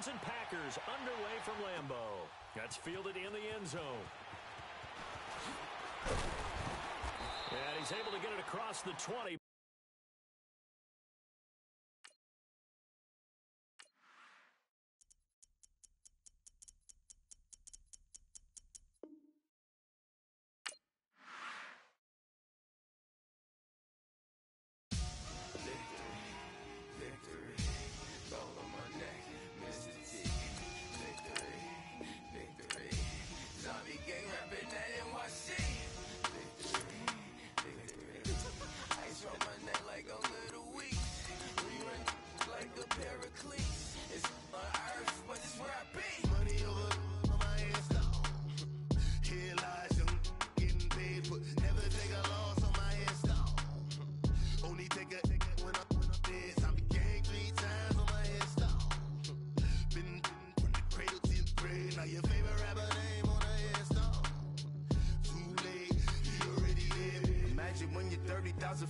Browns and Packers underway from Lambeau. That's fielded in the end zone. And he's able to get it across the 20.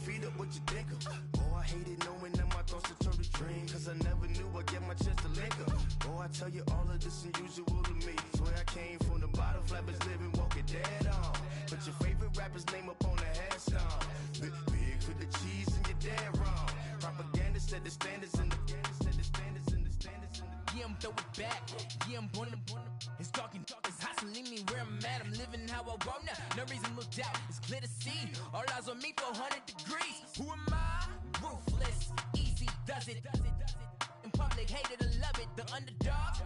Feet up, what you think of? Oh, I hated knowing that my thoughts had turned to dream, cause I never knew I'd get my chance to link up. Oh, I tell you all of this unusual to me. Swear I came from the bottom, flappers living, walking dead on. Put your favorite rapper's name up on the headstone. Big for the cheese and you're dead wrong. Propaganda said the standards in the yeah, I'm throw it back. Yeah, I'm born. It's talking, it's hustling me where I'm at. I'm living how I want now. No reason to look out. It's clear to see. All eyes on me for 100 degrees. Who am I? Ruthless. Easy does it. In public, hated to love it. The underdog.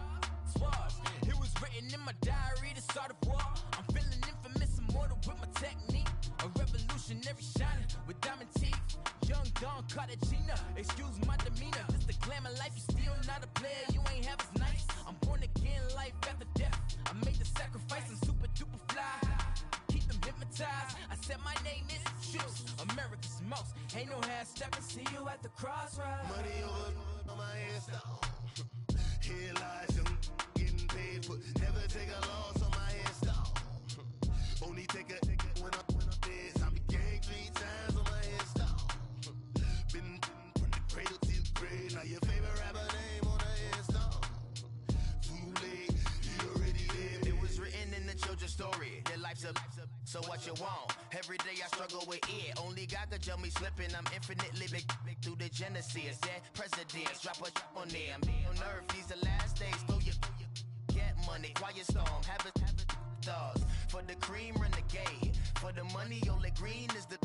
Swabs. It was written in my diary to start a war. I'm feeling infamous, immortal with my technique. A revolutionary shining with diamond teeth. Young Don Cartagena, excuse my demeanor. This the glamour life, you still not a player, you ain't half as nice. I'm born again, life after death. I made the sacrifice, I'm super duper fly. Keep them hypnotized. I said my name is Juice, America's most. Ain't no half stepping, see you at the crossroads. money over on my headstone. Here lies young, getting paid for. Never take a loss on my headstone. Only take a when I'm dead. I be gang 3 times on my headstone. Been from the cradle to the grave. Now your favorite rapper name on the headstone. Too late, you already lived. It was written in the children's story. Your life's a so what you want. Every day I struggle with it. Only God could tell me slipping. I'm infinitely big through the genesis. Dead presidents, drop a on them. On earth, these the last days. Throw your get money, quiet storm. Have it thoughts. For the cream, renegade. For the money, only green is the.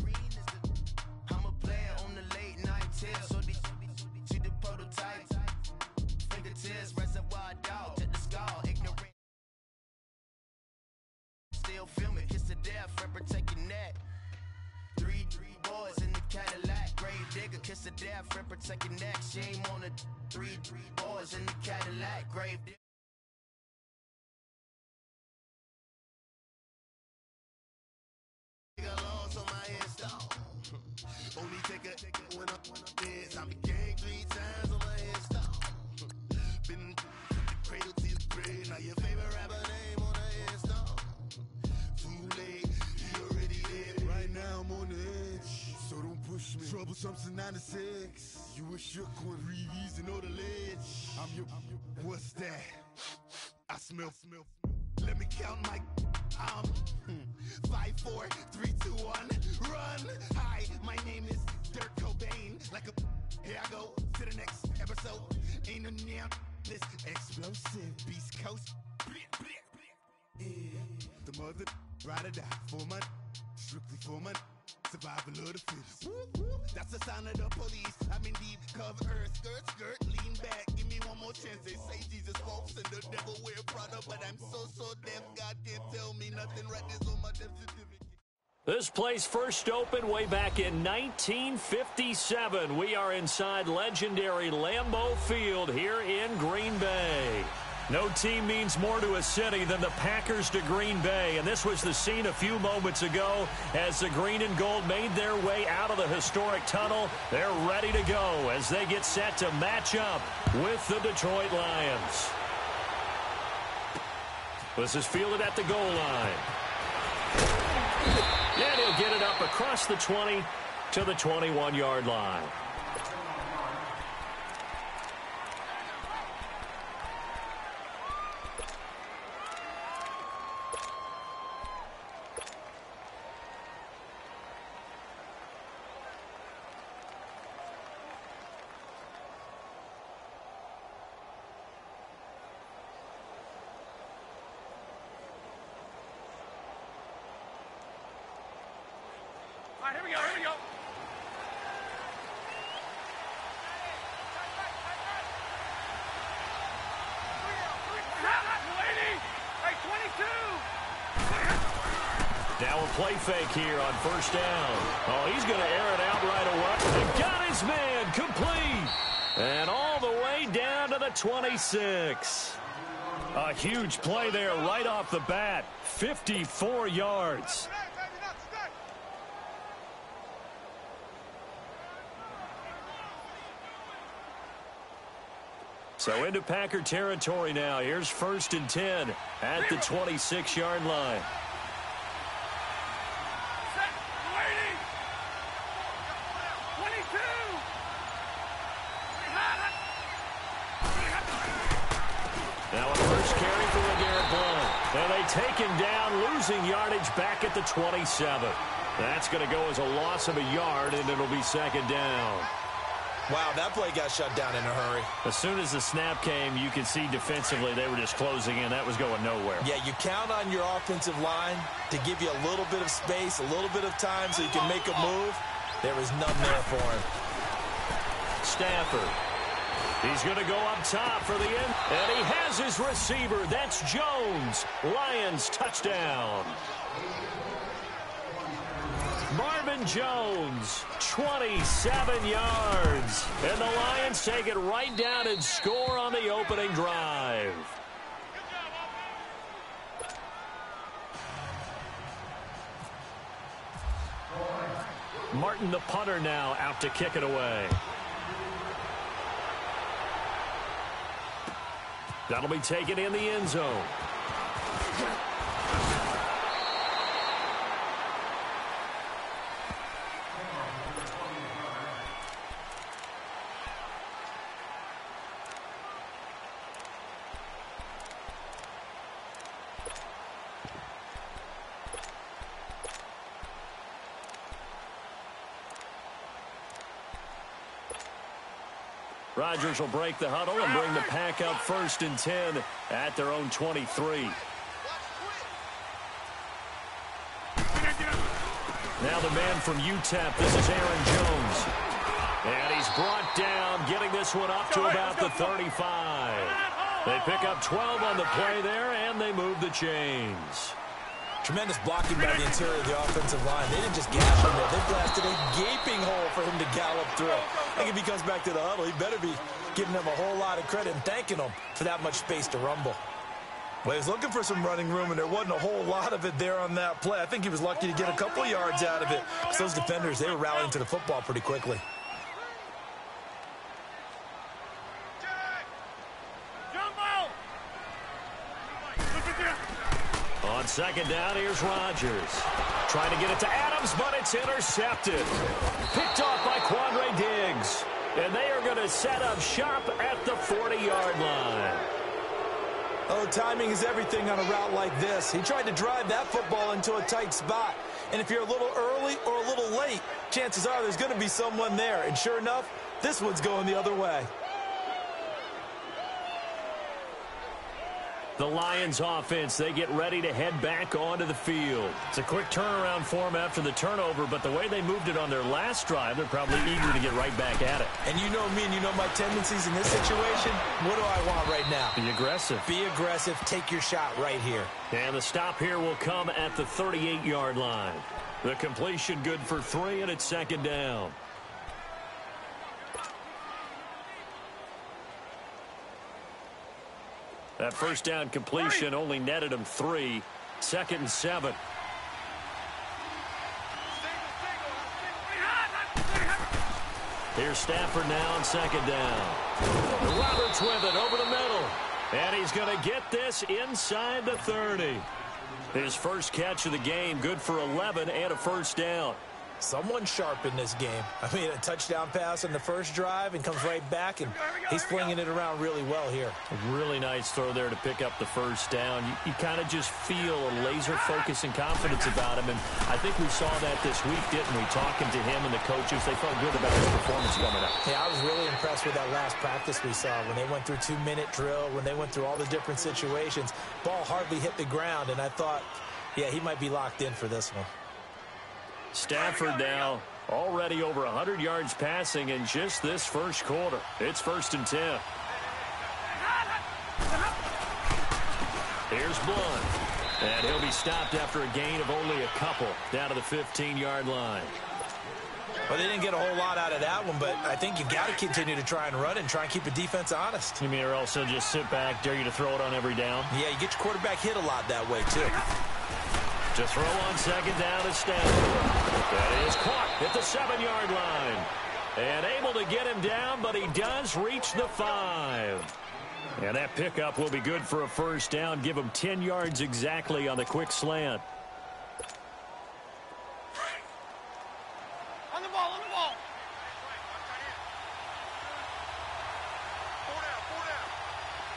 I'm a player on the late night tips. So they see the prototype. Fingertips, reservoir dog. To the skull, ignorant. Still filming, kiss to death, rep protect your neck. Three boys in the Cadillac, grave digger, kiss to death, rep protect your neck. Shame on the three boys in the Cadillac, grave digger. Lost on my headstone. Only take a when I'm dead. I be gang 3 times on my headstone. Been from the cradle to the grave. Now your favorite rapper name on the headstone. Too late, you already lived. Right now I'm on the edge, so don't push me. Troublesome since 96. You a shook one, breeze and know the ledge. I'm your, what's that? I smell. Let me count my. 5, 4, 3, 2, 1, run. Hi, my name is Dirk Cobain. Like a, here I go to the next episode. Ain't no damn this explosive Beast Coast. Yeah. The mother ride or die for my, strictly for my. Survival of the fittest. That's the sound of the police. I'm in deep cover earth. Skirt, lean back. Give me one more chance. They say Jesus walks and the devil wear Prada, but I'm so deaf. God can't tell me nothing. Right this on my death certificate. This place first opened way back in 1957. We are inside legendary Lambeau Field here in Green Bay. No team means more to a city than the Packers to Green Bay, and this was the scene a few moments ago as the green and gold made their way out of the historic tunnel. They're ready to go as they get set to match up with the Detroit Lions. This is fielded at the goal line. And he'll get it up across the 20 to the 21-yard line. Now a play fake here on first down. Oh, he's going to air it out right away. And got his man complete. And all the way down to the 26. A huge play there right off the bat. 54 yards. So into Packer territory now. Here's 1st and 10 at the 26-yard line. Now a first carry for LeGarrette Blount. And they take him down, losing yardage back at the 27. That's going to go as a loss of a yard, and it'll be 2nd down. Wow, that play got shut down in a hurry. As soon as the snap came, you could see defensively they were just closing in. That was going nowhere. Yeah, you count on your offensive line to give you a little bit of space, a little bit of time so you can make a move. There was none there for him. Stafford. He's going to go up top for the end. And he has his receiver. That's Jones. Lions touchdown. Marvin Jones, 27 yards. And the Lions take it right down and score on the opening drive. Martin, the punter, now out to kick it away. That'll be taken in the end zone. Rodgers will break the huddle and bring the Pack up 1st and 10 at their own 23. Now the man from UTEP, this is Aaron Jones. And he's brought down, getting this one up to about the 35. They pick up 12 on the play there, and they move the chains. Tremendous blocking by the interior of the offensive line. They didn't just gash him there. They blasted a gaping hole for him to gallop through. I think if he comes back to the huddle, he better be giving them a whole lot of credit and thanking them for that much space to rumble. Well, he was looking for some running room, and there wasn't a whole lot of it there on that play. I think he was lucky to get a couple yards out of it. Because those defenders, they were rallying to the football pretty quickly. On 2nd down, here's Rodgers. Trying to get it to Adams, but it's intercepted. Picked off by Quandre Diggs. And they are going to set up shop at the 40-yard line. Oh, timing is everything on a route like this. He tried to drive that football into a tight spot. And if you're a little early or a little late, chances are there's going to be someone there. And sure enough, this one's going the other way. The Lions offense, they get ready to head back onto the field. It's a quick turnaround for them after the turnover, but the way they moved it on their last drive, they're probably eager to get right back at it. And you know me and you know my tendencies in this situation. What do I want right now? Be aggressive. Be aggressive. Take your shot right here. And the stop here will come at the 38-yard line. The completion good for 3, and it's 2nd down. That first down completion only netted him 3. 2nd and 7. Here's Stafford now on 2nd down. Roberts with it over the middle. And he's going to get this inside the 30. His first catch of the game, good for 11 and a first down. Someone sharp in this game. I mean, a touchdown pass on the first drive and comes right back, and he's flinging it around really well here. A really nice throw there to pick up the first down. You kind of just feel a laser focus and confidence about him, and I think we saw that this week, didn't we? Talking to him and the coaches, they felt good about his performance coming up. Yeah, I was really impressed with that last practice we saw when they went through 2-minute drill, when they went through all the different situations. Ball hardly hit the ground, and I thought, yeah, he might be locked in for this one. Stafford now already over 100 yards passing in just this first quarter. It's 1st and 10. Here's Blunt. And he'll be stopped after a gain of only a couple down to the 15-yard line. Well, they didn't get a whole lot out of that one, but I think you got to continue to try and run and try and keep the defense honest. You mean or also just sit back, dare you to throw it on every down? Yeah, you get your quarterback hit a lot that way, too. To throw on 2nd down is Stafford. That is caught at the 7-yard line. And able to get him down, but he does reach the 5. And that pickup will be good for a 1st down. Give him 10 yards exactly on the quick slant. On the ball, on the ball.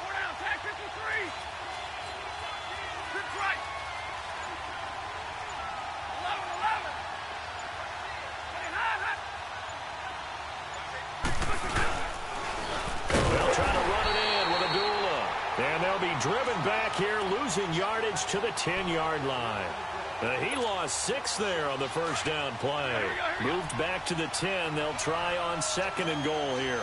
4 down, tag 53. Good right. 11. They'll try to run it in with Abdullah. And they'll be driven back here, losing yardage to the 10-yard line. He lost 6 there on the 1st down play. Moved back to the 10. They'll try on 2nd and goal here.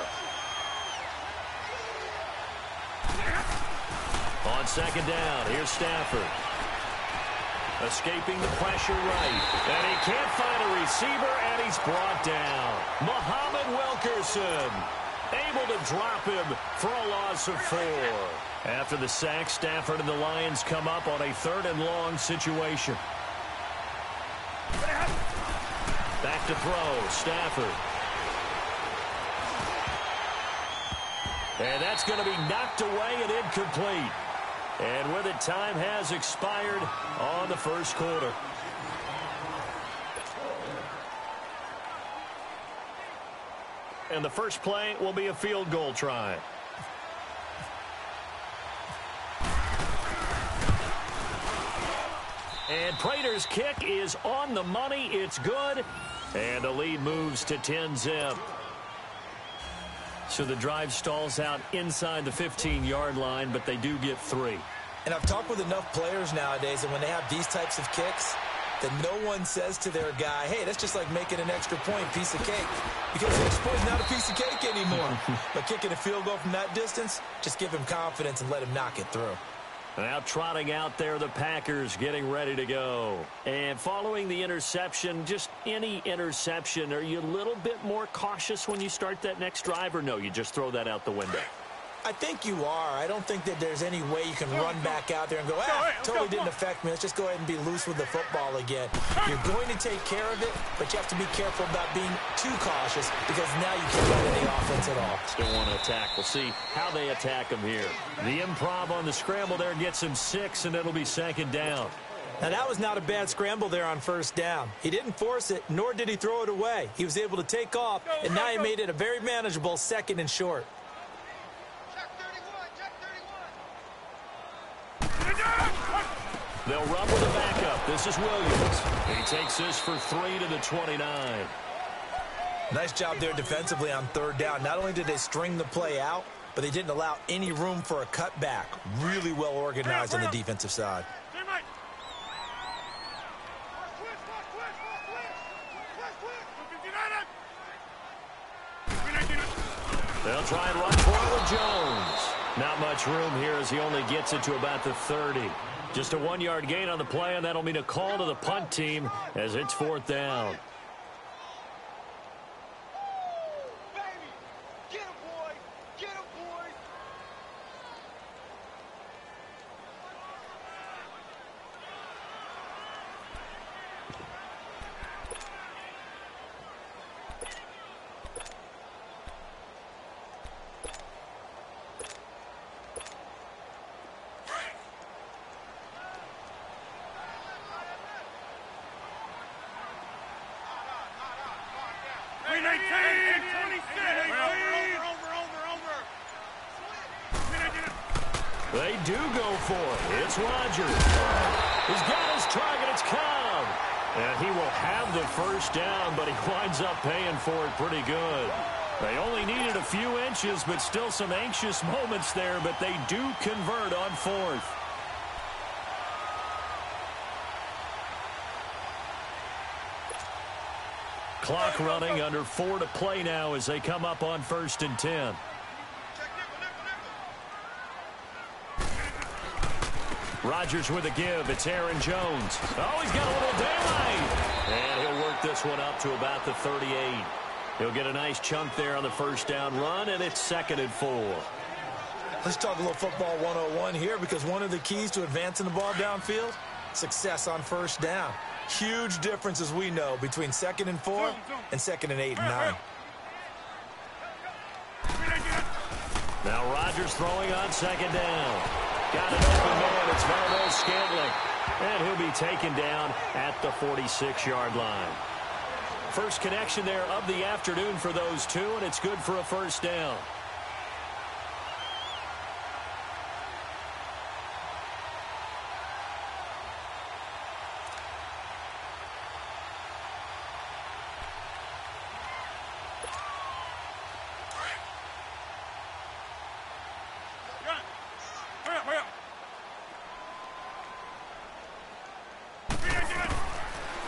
On 2nd down, here's Stafford. Escaping the pressure right. And he can't find a receiver, and he's brought down. Muhammad Wilkerson able to drop him for a loss of 4. After the sack, Stafford and the Lions come up on a 3rd and long situation. Back to throw, Stafford. And that's going to be knocked away and incomplete. And with it, time has expired on the 1st quarter. And the first play will be a field goal try. And Prater's kick is on the money. It's good. And the lead moves to 10-zip. So the drive stalls out inside the 15-yard line, but they do get 3. And I've talked with enough players nowadays, and when they have these types of kicks, that no one says to their guy, hey, that's just like making an extra point, piece of cake. Because the extra point is not a piece of cake anymore. But kicking a field goal from that distance, just give him confidence and let him knock it through. Now trotting out there, the Packers getting ready to go. And following the interception, just any interception, are you a little bit more cautious when you start that next drive, or no, you just throw that out the window? I think you are. I don't think that there's any way you can run back out there and go, totally didn't affect me. Let's just go ahead and be loose with the football again. You're going to take care of it, but you have to be careful about being too cautious because now you can't run any offense at all. Still want to attack. We'll see how they attack him here. The improv on the scramble there gets him 6, and it'll be 2nd down. Now, that was not a bad scramble there on 1st down. He didn't force it, nor did he throw it away. He was able to take off, and now he made it a very manageable 2nd and short. They'll run with a backup. This is Williams. He takes this for 3 to the 29. Nice job there defensively on 3rd down. Not only did they string the play out, but they didn't allow any room for a cutback. Really well organized on the defensive side. They'll try and run for it with Jones. Not much room here as he only gets it to about the 30. Just a 1-yard gain on the play, and that'll mean a call to the punt team as it's 4th down. They do go for it. It's Rodgers. He's got his target. It's Cobb. And he will have the 1st down, but he winds up paying for it pretty good. They only needed a few inches, but still some anxious moments there, but they do convert on 4th. Clock running, under 4 to play now as they come up on 1st and 10. Rodgers with a give. It's Aaron Jones. Oh, he's got a little daylight. And he'll work this one up to about the 38. He'll get a nice chunk there on the first down run, and it's 2nd and 4. Let's talk a little football 101 here, because one of the keys to advancing the ball downfield, success on first down. Huge difference, as we know, between 2nd and 4 and 2nd and 8 and 9. Now Rodgers throwing on 2nd down. Got an open man. It's Valdez Scantling. And he'll be taken down at the 46-yard line. First connection there of the afternoon for those two, and it's good for a first down.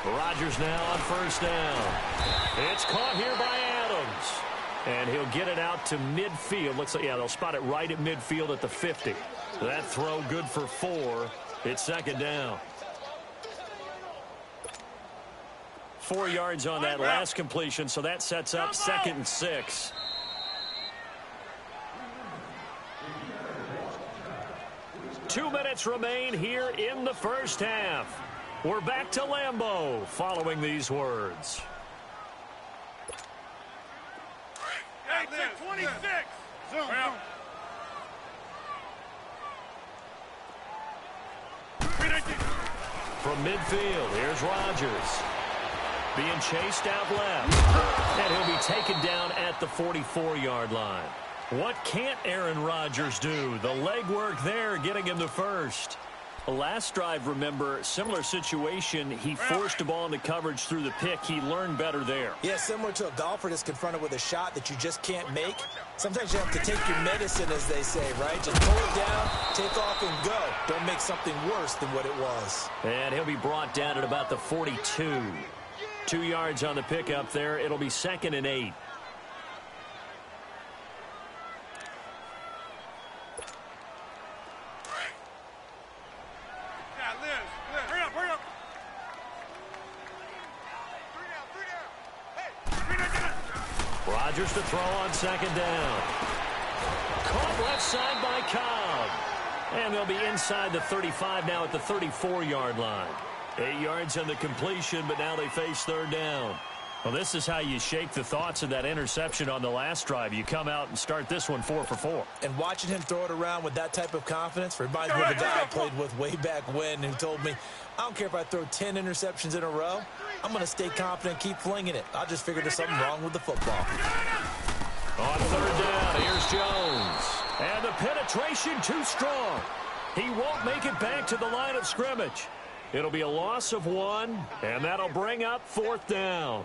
Rodgers now on first down. It's caught here by Adams. And he'll get it out to midfield. Looks like, yeah, they'll spot it right at midfield at the 50. That throw good for 4. It's 2nd down. 4 yards on that last completion, so that sets up 2nd and 6. Two minutes remain here in the first half. We're back to Lambeau following these words. Hey, 26. Zoom. From midfield, here's Rodgers. Being chased out left. And he'll be taken down at the 44-yard line. What can't Aaron Rodgers do? The legwork there getting him the first. The last drive, remember, similar situation. He forced the ball into coverage through the pick. He learned better there. Yeah, similar to a golfer that's confronted with a shot that you just can't make. Sometimes you have to take your medicine, as they say, right? Just pull it down, take off, and go. Don't make something worse than what it was. And he'll be brought down at about the 42. 2 yards on the pickup there. It'll be 2nd and 8. Rodgers to throw on 2nd down. Caught left side by Cobb. And they'll be inside the 35 now at the 34-yard line. 8 yards on the completion, but now they face 3rd down. Well, this is how you shake the thoughts of that interception on the last drive. You come out and start this one 4 for 4. And watching him throw it around with that type of confidence reminds me of a guy I played with way back when who told me, I don't care if I throw 10 interceptions in a row. I'm going to stay confident and keep flinging it. I just figured there's something wrong with the football. On 3rd down, here's Jones. And the penetration too strong. He won't make it back to the line of scrimmage. It'll be a loss of 1, and that'll bring up 4th down.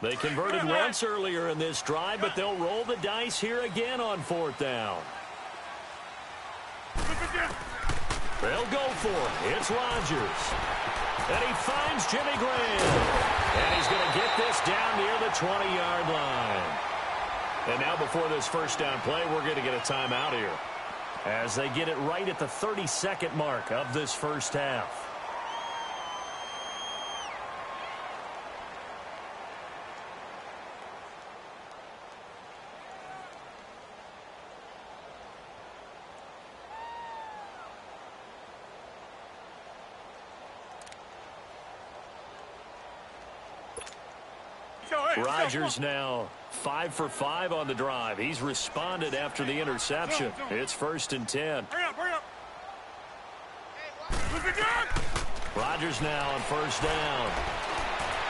They converted once earlier in this drive, but they'll roll the dice here again on 4th down. They'll go for it. It's Rodgers. And he finds Jimmy Graham. And he's going to get this down near the 20-yard line. And now before this first down play, we're going to get a timeout here, as they get it right at the 32nd mark of this first half. Rodgers now 5 for 5 on the drive. He's responded after the interception. It's 1st and 10. Rodgers now on 1st down.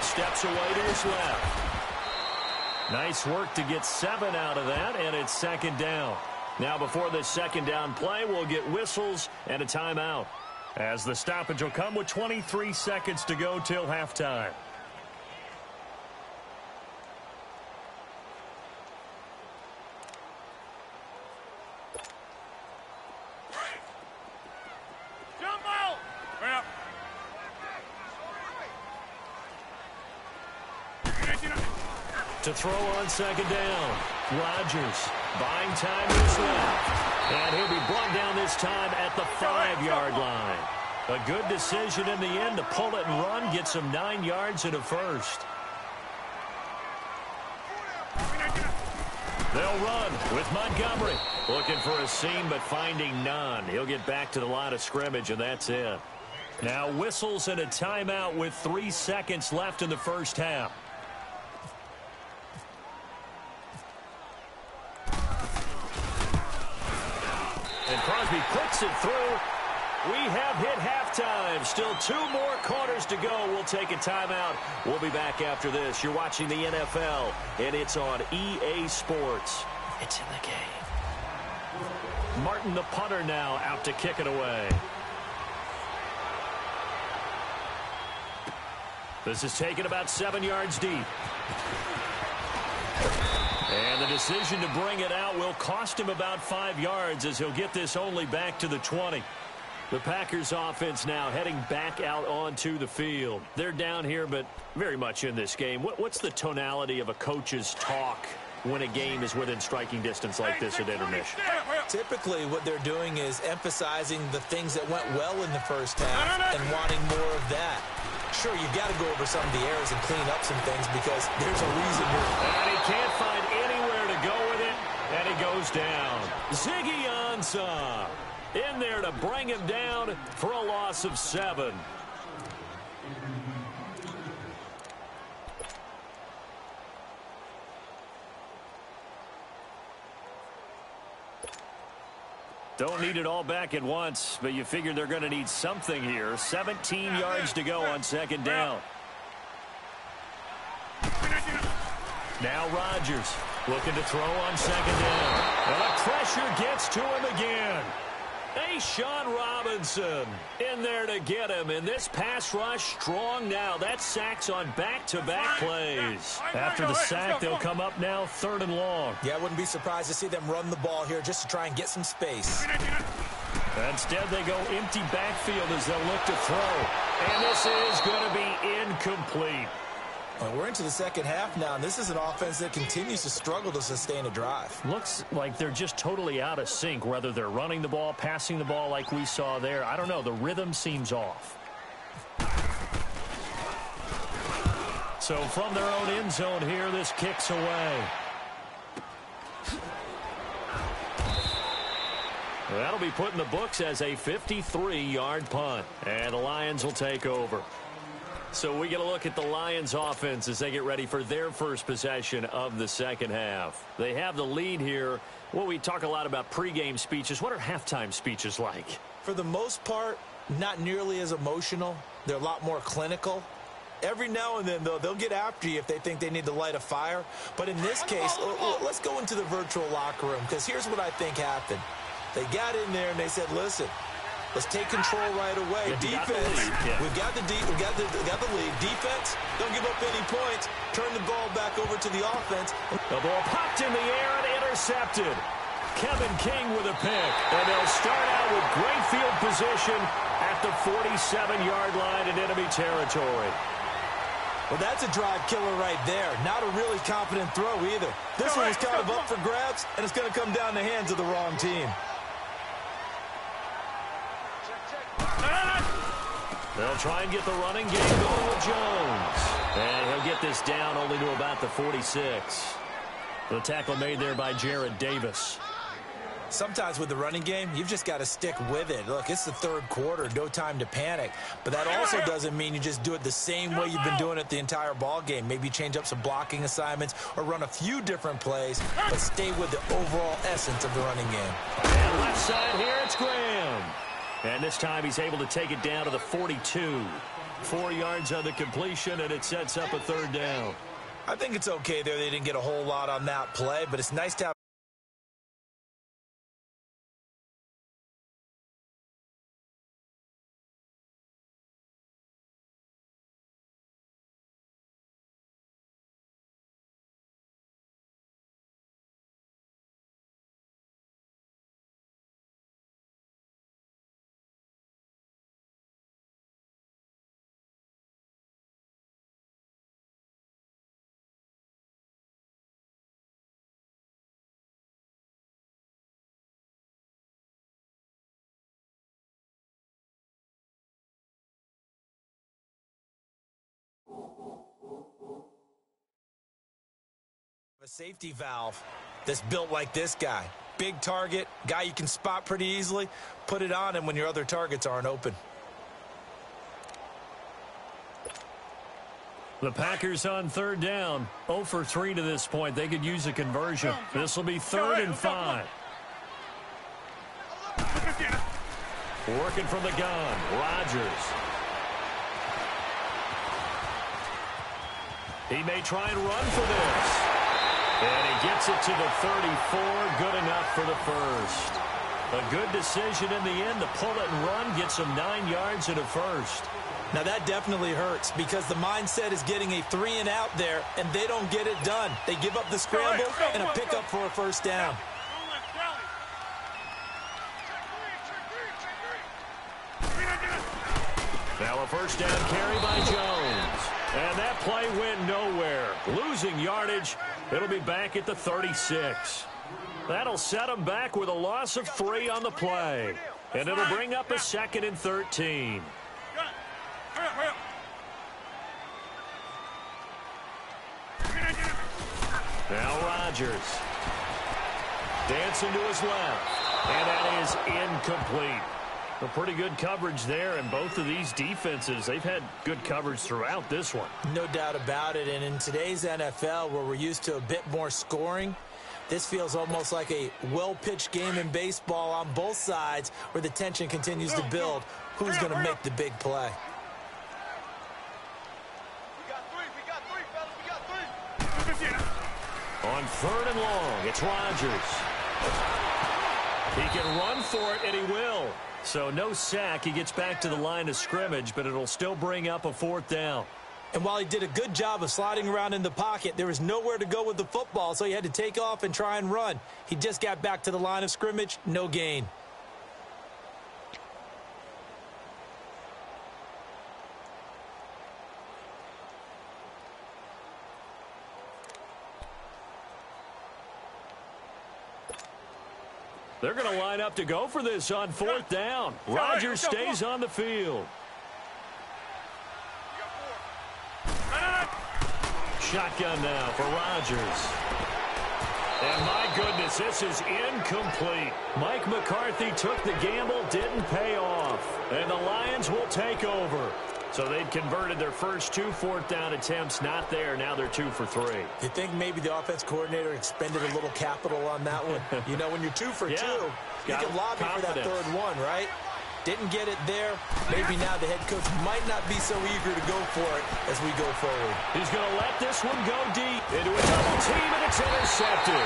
Steps away to his left. Nice work to get 7 out of that, and it's 2nd down. Now before this 2nd down play, we'll get whistles and a timeout, as the stoppage will come with 23 seconds to go till halftime. Jump To throw on second down. Rodgers buying time this left. And he'll be brought down this time at the 5-yard line. A good decision in the end to pull it and run, get some 9 yards and a first. They'll run with Montgomery. Looking for a seam, but finding none. He'll get back to the line of scrimmage, and that's it. Now whistles and a timeout with 3 seconds left in the first half. And Crosby puts it through. We have hit halftime. Still 2 more quarters to go. We'll take a timeout. We'll be back after this. You're watching the NFL, and it's on EA Sports. It's in the game. Martin, the punter, now out to kick it away. This is taken about 7 yards deep. And the decision to bring it out will cost him about 5 yards as he'll get this only back to the 20. The Packers offense now heading back out onto the field. They're down here, but very much in this game. What's the tonality of a coach's talk when a game is within striking distance like this at intermission? Typically, what they're doing is emphasizing the things that went well in the first half and wanting more of that. Sure, you've got to go over some of the errors and clean up some things because there's a reason you're... And he can't find anywhere to go with it, and he goes down. Ziggy Ansah in there to bring him down for a loss of 7. Don't need it all back at once, but you figure they're going to need something here. 17 yards to go on second down. Now Rodgers looking to throw on second down. And the pressure gets to him again. Sean Robinson in there to get him. And this pass rush strong now. That's sacks on back-to-back plays. After the sack, they'll come up now 3rd and long. Yeah, I wouldn't be surprised to see them run the ball here just to try and get some space. Instead, they go empty backfield as they'll look to throw. And this is going to be incomplete. Well, we're into the second half now, and this is an offense that continues to struggle to sustain a drive. Looks like they're just totally out of sync, whether they're running the ball, passing the ball like we saw there. I don't know. The rhythm seems off. So from their own end zone here, this kicks away. That'll be put in the books as a 53-yard punt. And the Lions will take over. So we get a look at the Lions offense as they get ready for their first possession of the second half. They have the lead here. Well, we talk a lot about pregame speeches. What are halftime speeches like? For the most part, not nearly as emotional. They're a lot more clinical. Every now and then, though, they'll get after you if they think they need to light a fire. But in this case, let's go into the virtual locker room, because here's what I think happened. They got in there and they said, listen, let's take control right away. Defense, we've got the lead. Defense, don't give up any points. Turn the ball back over to the offense. The ball popped in the air and intercepted. Kevin King with a pick. And they'll start out with great field position at the 47-yard line in enemy territory. Well, that's a drive killer right there. Not a really confident throw either. This one was kind of up for grabs, and it's going to come down the hands of the wrong team. They'll try and get the running game going with Jones. And he'll get this down only to about the 46. The tackle made there by Jared Davis. Sometimes with the running game, you've just got to stick with it. Look, it's the third quarter, no time to panic. But that also doesn't mean you just do it the same way you've been doing it the entire ball game. Maybe change up some blocking assignments or run a few different plays, but stay with the overall essence of the running game. And left side here, it's Graham. And this time he's able to take it down to the 42. 4 yards on the completion, and it sets up a third down. I think it's okay there. They didn't get a whole lot on that play, but it's nice to have A safety valve that's built like this guy. Big target, guy you can spot pretty easily. Put it on him when your other targets aren't open. The Packers on third down. 0 for 3 to this point. They could use a conversion. This will be 3rd and 5. Working from the gun, Rodgers. He may try and run for this. And he gets it to the 34. Good enough for the first. A good decision in the end to pull it and run. Get some 9 yards and a first. Now that definitely hurts because the mindset is getting a 3-and-out there, and they don't get it done. They give up the scramble and a pickup for a first down. Now a first down carry by Jones. And that play went nowhere. Losing yardage. It'll be back at the 36. That'll set them back with a loss of 3 on the play. And it'll bring up a 2nd and 13. Now Rodgers. Dancing to his left. And that is incomplete. A pretty good coverage there, and both of these defenses, they've had good coverage throughout this one. No doubt about it, and in today's NFL, where we're used to a bit more scoring, this feels almost like a well-pitched game in baseball on both sides where the tension continues to build. Who's going to make the big play? On 3rd and long, it's Rodgers. He can run for it, and he will. So no sack. He gets back to the line of scrimmage, but it'll still bring up a 4th down. And while he did a good job of sliding around in the pocket, there was nowhere to go with the football, so he had to take off and try and run. He just got back to the line of scrimmage, no gain. They're going to line up to go for this on 4th down. Rodgers stays on the field. Shotgun now for Rodgers. And my goodness, this is incomplete. Mike McCarthy took the gamble, didn't pay off. And the Lions will take over. So they'd converted their first 2 4th-down attempts. Not there. Now they're 2 for 3. You think maybe the offense coordinator expended a little capital on that one? You know, when you're 2 for 2, you can lobby for that 3rd one, right? Didn't get it there. Maybe now the head coach might not be so eager to go for it as we go forward. He's going to let this one go deep into a double team, and it's intercepted.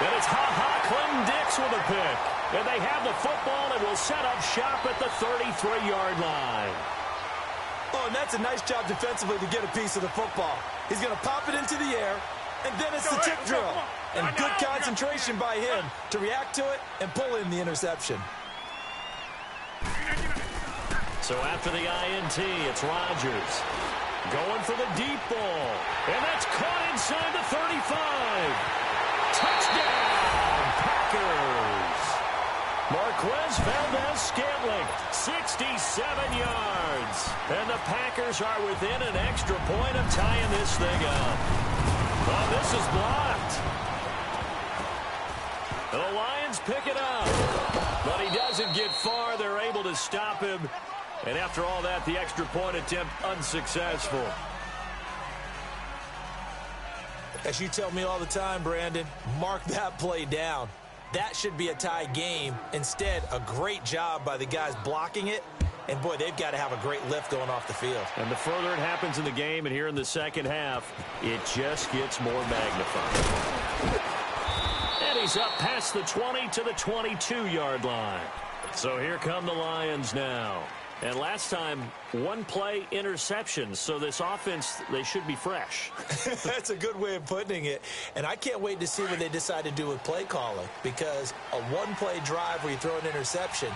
And it's Clinton Dix with a pick. And they have the football and will set up shop at the 33-yard line. Oh, and that's a nice job defensively to get a piece of the football. He's going to pop it into the air, and then it's the tip drill. And good concentration by him to react to it and pull in the interception. So after the INT, it's Rodgers going for the deep ball. And that's caught inside the 35. Touchdown, Packers. Marquez Valdez-Scantling, 67 yards. And the Packers are within an extra point of tying this thing up. Oh, this is blocked. The Lions pick it up. But he doesn't get far. They're able to stop him. And after all that, the extra point attempt unsuccessful. As you tell me all the time, Brandon, mark that play down. That should be a tie game. Instead, a great job by the guys blocking it. And, boy, they've got to have a great lift going off the field. And the further it happens in the game and here in the second half, it just gets more magnified. And he's up past the 20 to the 22-yard line. So here come the Lions now. And last time, one play interception. So this offense, they should be fresh. That's a good way of putting it. And I can't wait to see what they decide to do with play calling. Because a one-play drive where you throw an interception,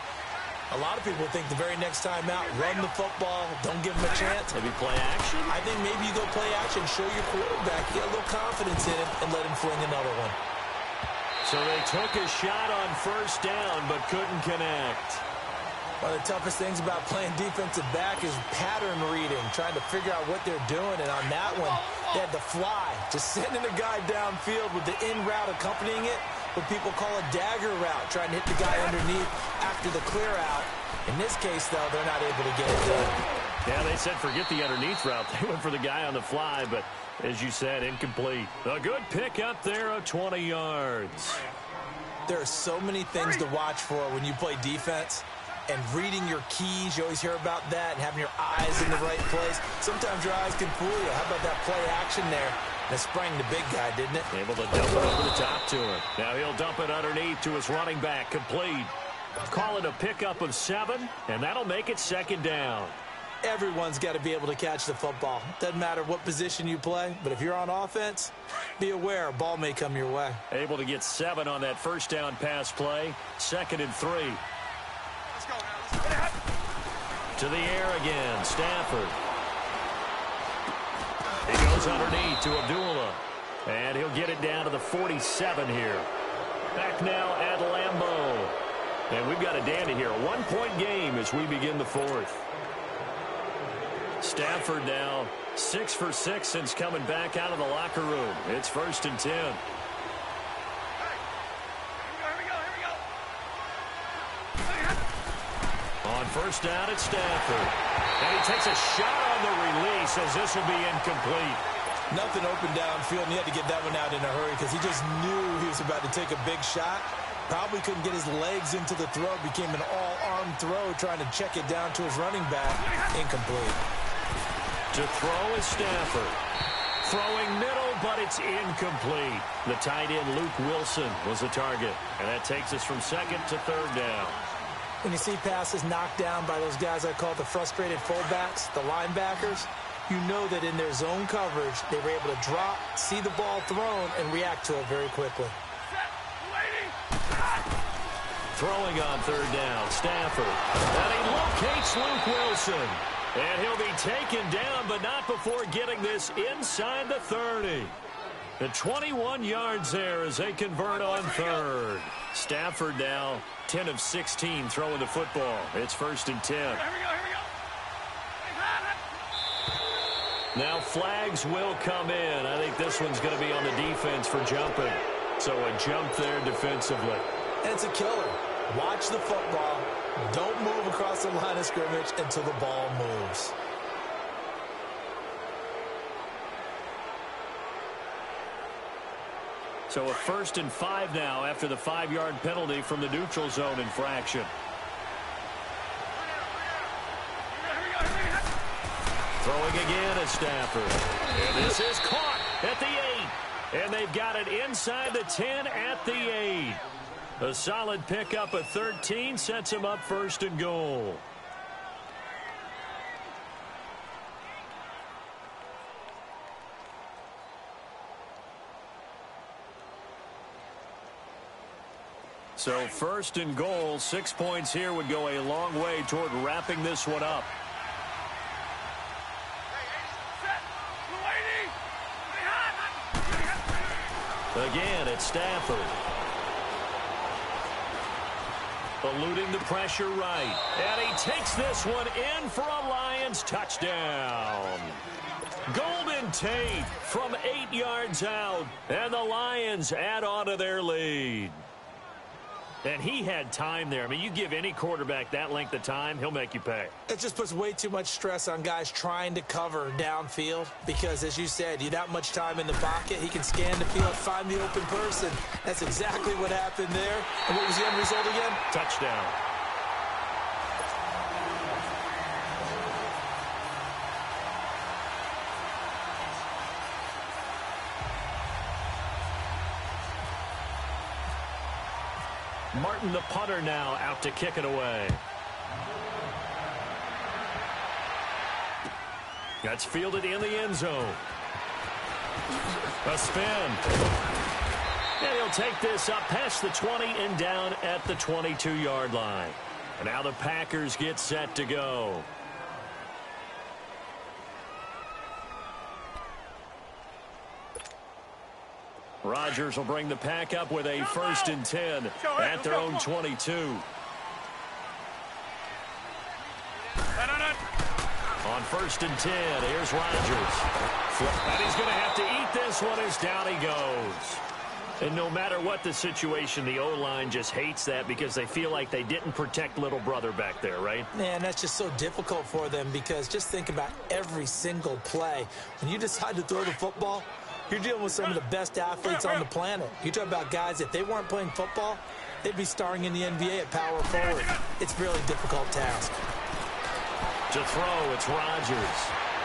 a lot of people think the very next time out, run the football, don't give them a chance. Maybe play action? I think maybe you go play action, show your quarterback, get a little confidence in him, and let him fling another one. So they took a shot on first down but couldn't connect. One of the toughest things about playing defensive back is pattern reading, trying to figure out what they're doing. And on that one, they had the fly, just sending a guy downfield with the in route accompanying it, what people call a dagger route, trying to hit the guy underneath after the clear out. In this case, though, they're not able to get it done. Yeah, they said forget the underneath route. They went for the guy on the fly, but as you said, incomplete. A good pick up there of 20 yards. There are so many things to watch for when you play defense. And reading your keys, you always hear about that, and having your eyes in the right place. Sometimes your eyes can fool you. How about that play action there? That sprang the big guy, didn't it? Able to dump it over the top to him. Now he'll dump it underneath to his running back. Complete. Call it a pickup of 7, and that'll make it 2nd down. Everyone's got to be able to catch the football. Doesn't matter what position you play, but if you're on offense, be aware a ball may come your way. Able to get 7 on that first down pass play. 2nd and 3. To the air again, Stafford. He goes underneath to Abdullah. And he'll get it down to the 47 here. Back now at Lambeau. And we've got a dandy here. A 1-point game as we begin the 4th. Stafford now 6 for 6 since coming back out of the locker room. It's 1st and 10. On first down, it's Stafford. And he takes a shot on the release as this will be incomplete. Nothing open downfield, and he had to get that one out in a hurry because he just knew he was about to take a big shot. Probably couldn't get his legs into the throw. Became an all-arm throw, trying to check it down to his running back. Incomplete. To throw is Stafford. Throwing middle, but it's incomplete. The tight end, Luke Wilson, was the target. And that takes us from 2nd to 3rd down. When you see passes knocked down by those guys I call the frustrated fullbacks, the linebackers, you know that in their zone coverage, they were able to drop, see the ball thrown, and react to it very quickly. Throwing on 3rd down, Stafford. And he locates Luke Wilson. And he'll be taken down, but not before getting this inside the 30. The 21 yards there as they convert on 3rd. Stafford now 10 of 16 throwing the football. It's 1st and 10. Now flags will come in. I think this one's going to be on the defense for jumping. So a jump there defensively. And it's a killer. Watch the football. Don't move across the line of scrimmage until the ball moves. So a 1st and 5 now after the 5-yard penalty from the neutral zone infraction. Throwing again at Stafford. And this is caught at the 8. And they've got it inside the 10 at the 8. A solid pickup of 13 sets him up 1st and goal. So 1st and goal, 6 points here would go a long way toward wrapping this one up. Again, it's Stafford. Eluding the pressure right. And he takes this one in for a Lions touchdown. Golden Tate from 8 yards out. And the Lions add on to their lead. And he had time there. I mean, you give any quarterback that length of time, he'll make you pay. It just puts way too much stress on guys trying to cover downfield because, as you said, you have that much time in the pocket. He can scan the field, find the open person. That's exactly what happened there. And what was the end result again? Touchdown. Martin, the punter, now out to kick it away. That's fielded in the end zone. A spin. And he'll take this up past the 20 and down at the 22-yard line. And now the Packers get set to go. Rodgers will bring the pack up with a 1st and 10 at their own 22. first and 10. Here's Rodgers. And he's going to have to eat this one as down he goes. And no matter what the situation, the O-line just hates that because they feel like they didn't protect little brother back there, right? Man, that's just so difficult for them because just think about every single play. When you decide to throw the football, you're dealing with some of the best athletes on the planet. You talk about guys, if they weren't playing football, they'd be starring in the NBA at power forward. It's a really difficult task. To throw, it's Rodgers.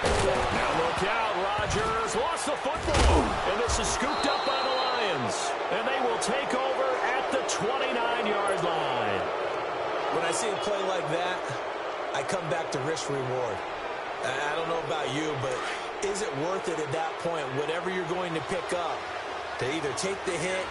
Now look out, Rodgers lost the football. And this is scooped up by the Lions. And they will take over at the 29-yard line. When I see a play like that, I come back to risk-reward. I don't know about you, but is it worth it at that point, whatever you're going to pick up, to either take the hit,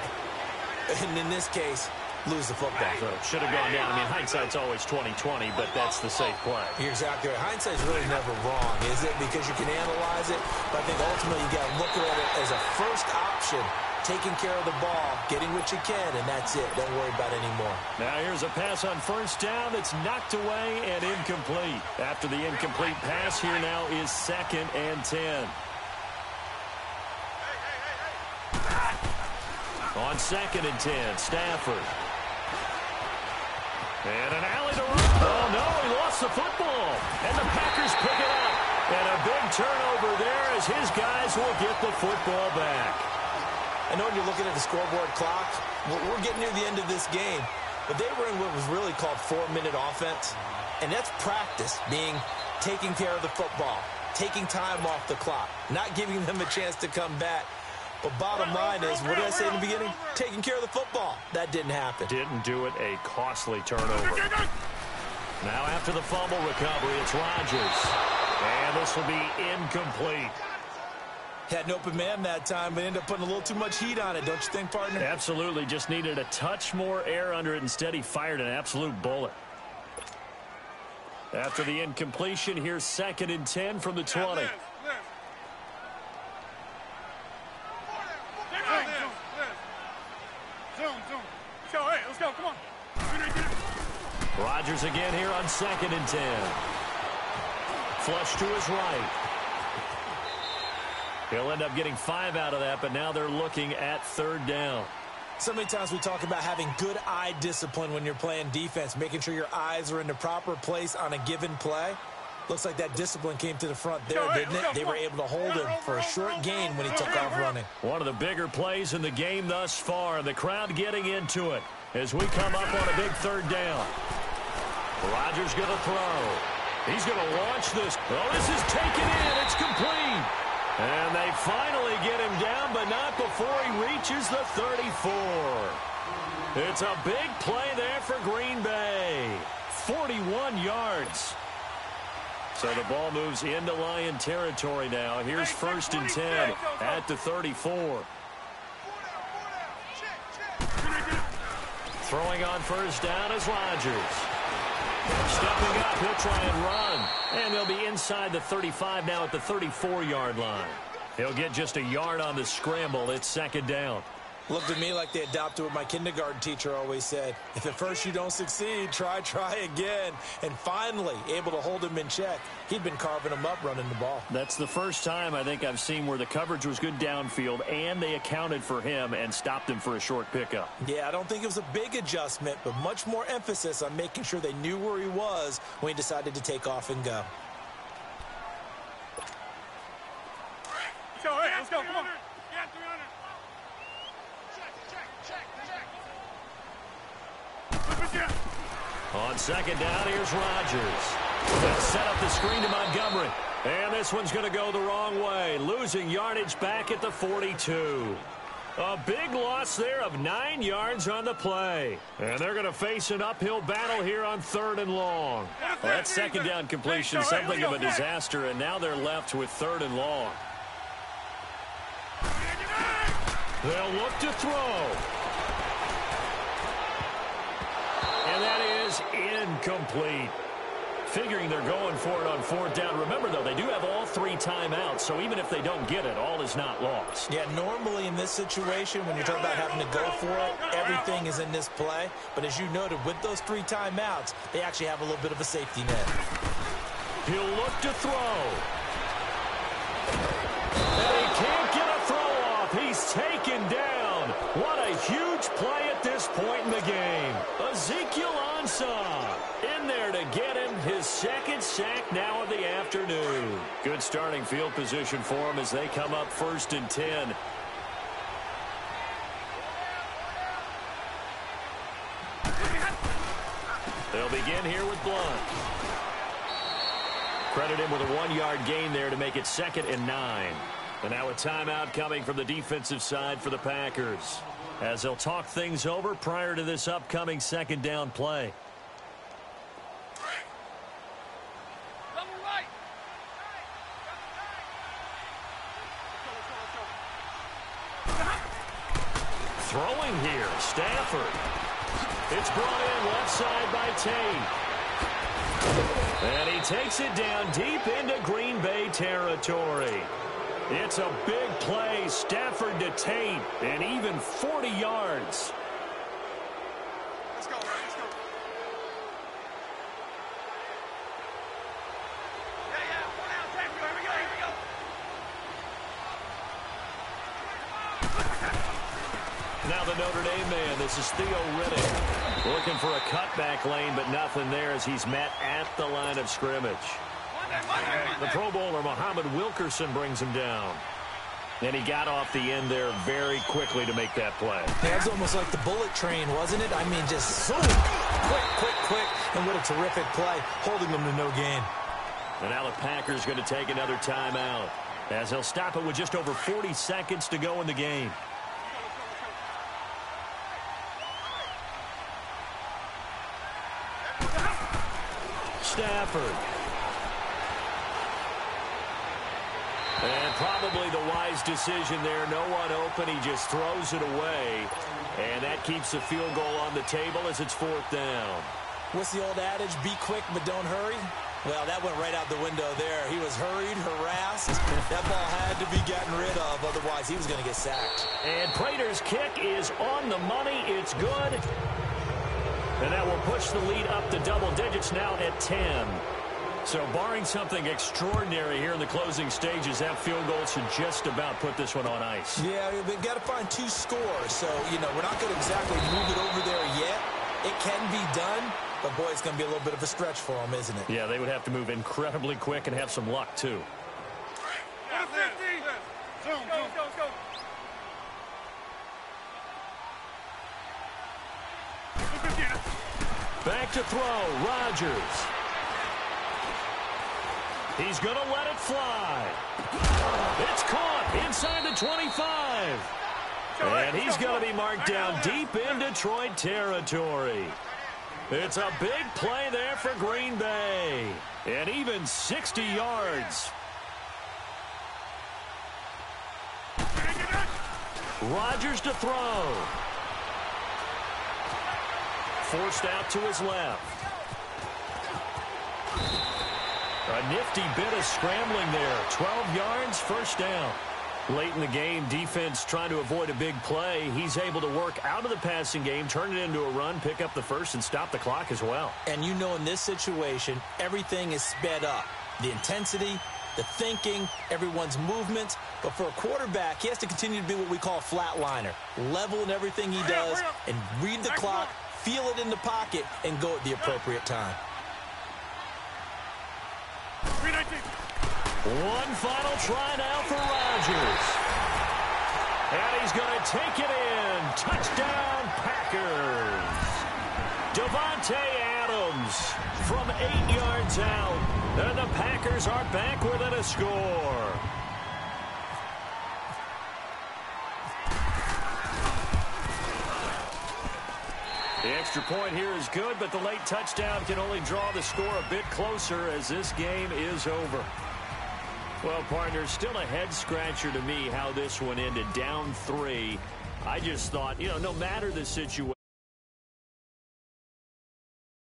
and in this case, lose the football? So it should have gone down. I mean, hindsight's always 20/20, but that's the safe play. You're exactly right. Hindsight's really never wrong, is it? Because you can analyze it, but I think ultimately you got to look at it as a first option, taking care of the ball, getting what you can, and that's it. Don't worry about it anymore. Now here's a pass on first down that's knocked away and incomplete. After the incomplete pass, here now is 2nd and 10. On 2nd and 10, Stafford. And an alley to run. Oh, no, he lost the football. And the Packers pick it up. And a big turnover there as his guys will get the football back. I know when you're looking at the scoreboard clock, we're getting near the end of this game, but they were in what was really called 4-minute offense, and that's practice, being taking care of the football, taking time off the clock, not giving them a chance to come back. But bottom line is, what did I say in the beginning? Taking care of the football. That didn't happen. Didn't do it. A costly turnover. Now after the fumble recovery, it's Rodgers. And this will be incomplete. Had an open man that time, but ended up putting a little too much heat on it, don't you think, partner? Absolutely. Just needed a touch more air under it. Instead, he fired an absolute bullet. After the incompletion, here's 2nd and 10 from the 20. Let's go, come on. Rodgers again here on 2nd and 10. Flush to his right. He'll end up getting 5 out of that, but now they're looking at 3rd down. So many times we talk about having good eye discipline when you're playing defense, making sure your eyes are in the proper place on a given play. Looks like that discipline came to the front there, didn't it? They were able to hold him for a short gain when he took off running. One of the bigger plays in the game thus far, and the crowd getting into it as we come up on a big 3rd down. Rodgers going to throw. He's going to launch this. Oh, this is taken in. It's complete. And they finally get him down, but not before he reaches the 34. It's a big play there for Green Bay. 41 yards. So the ball moves into Lion territory now. Here's 1st and 10 at the 34. Throwing on 1st down is Rodgers. Stepping up, he'll try and run. And they'll be inside the 35 now at the 34-yard line. He'll get just a yard on the scramble. It's 2nd down. Looked at me like they adopted what my kindergarten teacher always said. If at first you don't succeed, try again. And finally, able to hold him in check. He'd been carving him up running the ball. That's the first time I think I've seen where the coverage was good downfield and they accounted for him and stopped him for a short pickup. Yeah, I don't think it was a big adjustment, but much more emphasis on making sure they knew where he was when he decided to take off and go. Let's go, come on. On 2nd down, here's Rodgers. They'll set up the screen to Montgomery. And this one's going to go the wrong way, losing yardage back at the 42. A big loss there of 9 yards on the play. And they're going to face an uphill battle here on 3rd and long. Well, that 2nd down completion, something of a disaster, and now they're left with 3rd and long. They'll look to throw. And that is incomplete. Figuring they're going for it on 4th down. Remember, though, they do have all 3 timeouts, so even if they don't get it, all is not lost. Yeah, normally in this situation, when you're talking about having to go for it, everything is in this play. But as you noted, with those 3 timeouts, they actually have a little bit of a safety net. He'll look to throw. And he can't get a throw off. He's taken down. What a huge play at this point in the game. Ezekiel Ansah in there to get him his second sack now of the afternoon. Good starting field position for him as they come up 1st and 10. They'll begin here with Blunt. Credit him with a 1-yard gain there to make it 2nd and 9. And now a timeout coming from the defensive side for the Packers, as they'll talk things over prior to this upcoming 2nd down play. Throwing here, Stafford. It's brought in left side by Tate. And he takes it down deep into Green Bay territory. It's a big play. Stafford to Tate, and even 40 yards. Let's go, man. Let's go. Yeah. 4 down. Here we go. Now the Notre Dame man, this is Theo Riddick, looking for a cutback lane, but nothing there as he's met at the line of scrimmage. The Pro Bowler, Muhammad Wilkerson, brings him down. And he got off the end there very quickly to make that play. That was almost like the bullet train, wasn't it? I mean, just so quick, and what a terrific play, holding them to no gain. And now the Packers going to take another timeout, as they'll stop it with just over 40 seconds to go in the game. Stafford. And probably the wise decision there. No one open. He just throws it away. And that keeps the field goal on the table as it's 4th down. What's the old adage? Be quick, but don't hurry. Well, that went right out the window there. He was hurried, harassed. That ball had to be gotten rid of. Otherwise, he was going to get sacked. And Prater's kick is on the money. It's good. And that will push the lead up to double digits now at 10. So barring something extraordinary here in the closing stages, that field goal should just about put this one on ice. Yeah, we've got to find 2 scores. So, we're not going to exactly move it over there yet. It can be done, but, boy, it's going to be a little bit of a stretch for them, isn't it? Yeah, they would have to move incredibly quick and have some luck, too. Yeah, 50. Zoom. Let's go. Back to throw, Rodgers. He's going to let it fly. It's caught inside the 25. And he's going to be marked down deep in Detroit territory. It's a big play there for Green Bay. And even 60 yards. Rodgers to throw. Forced out to his left. A nifty bit of scrambling there. 12 yards, 1st down. Late in the game, defense trying to avoid a big play. He's able to work out of the passing game, turn it into a run, pick up the first, and stop the clock as well. And in this situation, everything is sped up. The intensity, the thinking, everyone's movements. But for a quarterback, he has to continue to be what we call a flatliner. Level in everything he does and read the clock, feel it in the pocket, and go at the appropriate time. 319. One final try now for Rodgers. And he's going to take it in. Touchdown, Packers. Devontae Adams from 8 yards out. And the Packers are back within a score. The extra point here is good, but the late touchdown can only draw the score a bit closer as this game is over. Well, partner, still a head-scratcher to me how this one ended, down 3. I just thought, no matter the situation.